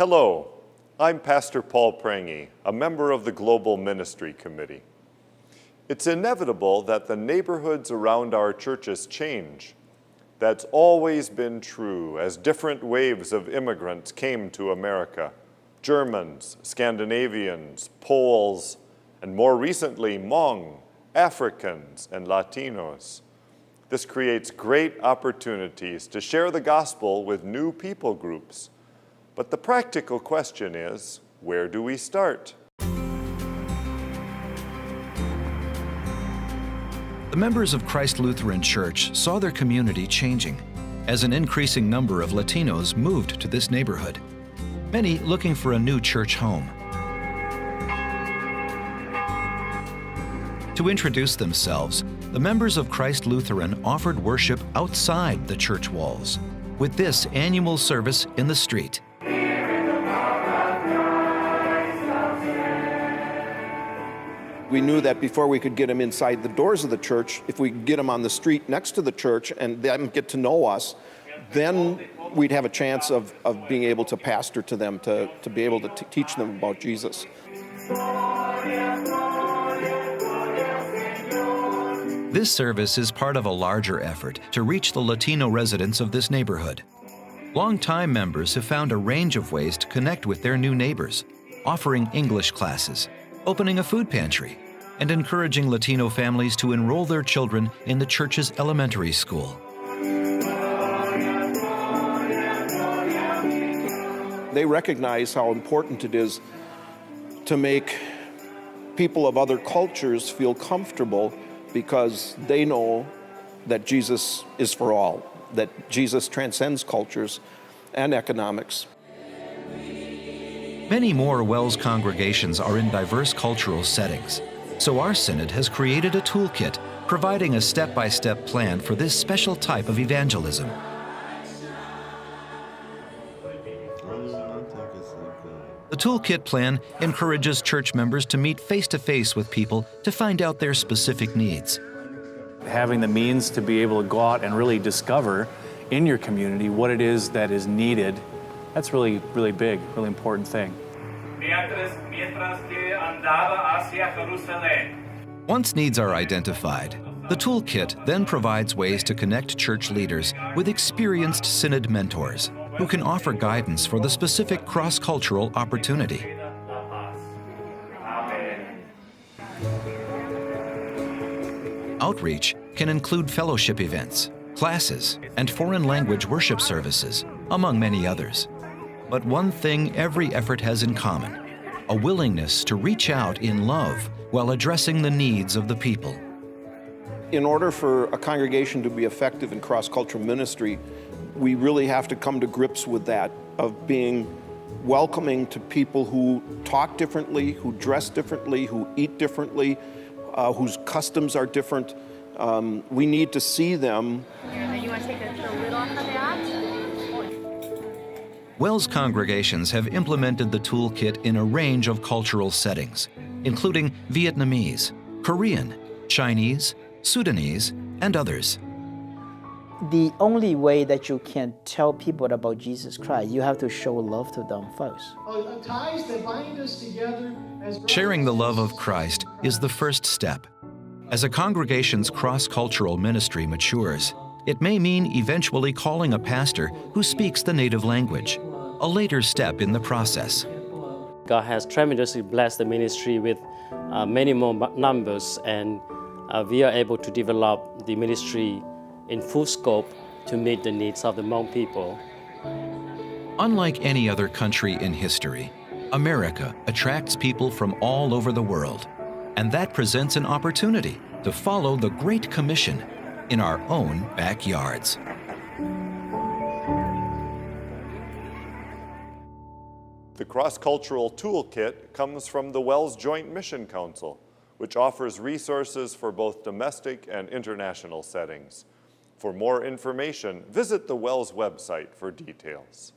Hello, I'm Pastor Paul Prangy, a member of the Global Ministry Committee. It's inevitable that the neighborhoods around our churches change. That's always been true as different waves of immigrants came to America. Germans, Scandinavians, Poles, and more recently, Hmong, Africans, and Latinos. This creates great opportunities to share the gospel with new people groups. But the practical question is, where do we start? The members of Christ Lutheran Church saw their community changing as an increasing number of Latinos moved to this neighborhood, many looking for a new church home. To introduce themselves, the members of Christ Lutheran offered worship outside the church walls with this annual service in the street. We knew that before we could get them inside the doors of the church, if we could get them on the street next to the church and them get to know us, then we'd have a chance of being able to pastor to them, to be able to teach them about Jesus. This service is part of a larger effort to reach the Latino residents of this neighborhood. Longtime members have found a range of ways to connect with their new neighbors, offering English classes, opening a food pantry, and encouraging Latino families to enroll their children in the church's elementary school. They recognize how important it is to make people of other cultures feel comfortable because they know that Jesus is for all, that Jesus transcends cultures and economics. Many more WELS congregations are in diverse cultural settings, so our synod has created a toolkit providing a step-by-step plan for this special type of evangelism. The toolkit plan encourages church members to meet face-to-face with people to find out their specific needs. Having the means to be able to go out and really discover in your community what it is that is needed, that's really big, really important thing. Once needs are identified, the toolkit then provides ways to connect church leaders with experienced synod mentors who can offer guidance for the specific cross-cultural opportunity. Outreach can include fellowship events, classes, and foreign language worship services, among many others. But one thing every effort has in common: a willingness to reach out in love while addressing the needs of the people. In order for a congregation to be effective in cross-cultural ministry, we really have to come to grips with that, of being welcoming to people who talk differently, who dress differently, who eat differently, whose customs are different. We need to see them. You want to take the lid off of that? WELS congregations have implemented the toolkit in a range of cultural settings, including Vietnamese, Korean, Chinese, Sudanese, and others. The only way that you can tell people about Jesus Christ, you have to show love to them first. Ties that bind us together as Sharing the love of Christ is the first step. As a congregation's cross-cultural ministry matures, it may mean eventually calling a pastor who speaks the native language, a later step in the process. God has tremendously blessed the ministry with many more numbers, and we are able to develop the ministry in full scope to meet the needs of the Hmong people. Unlike any other country in history, America attracts people from all over the world, and that presents an opportunity to follow the Great Commission in our own backyards. The cross-cultural toolkit comes from the WELS Joint Mission Council, which offers resources for both domestic and international settings. For more information, visit the WELS website for details.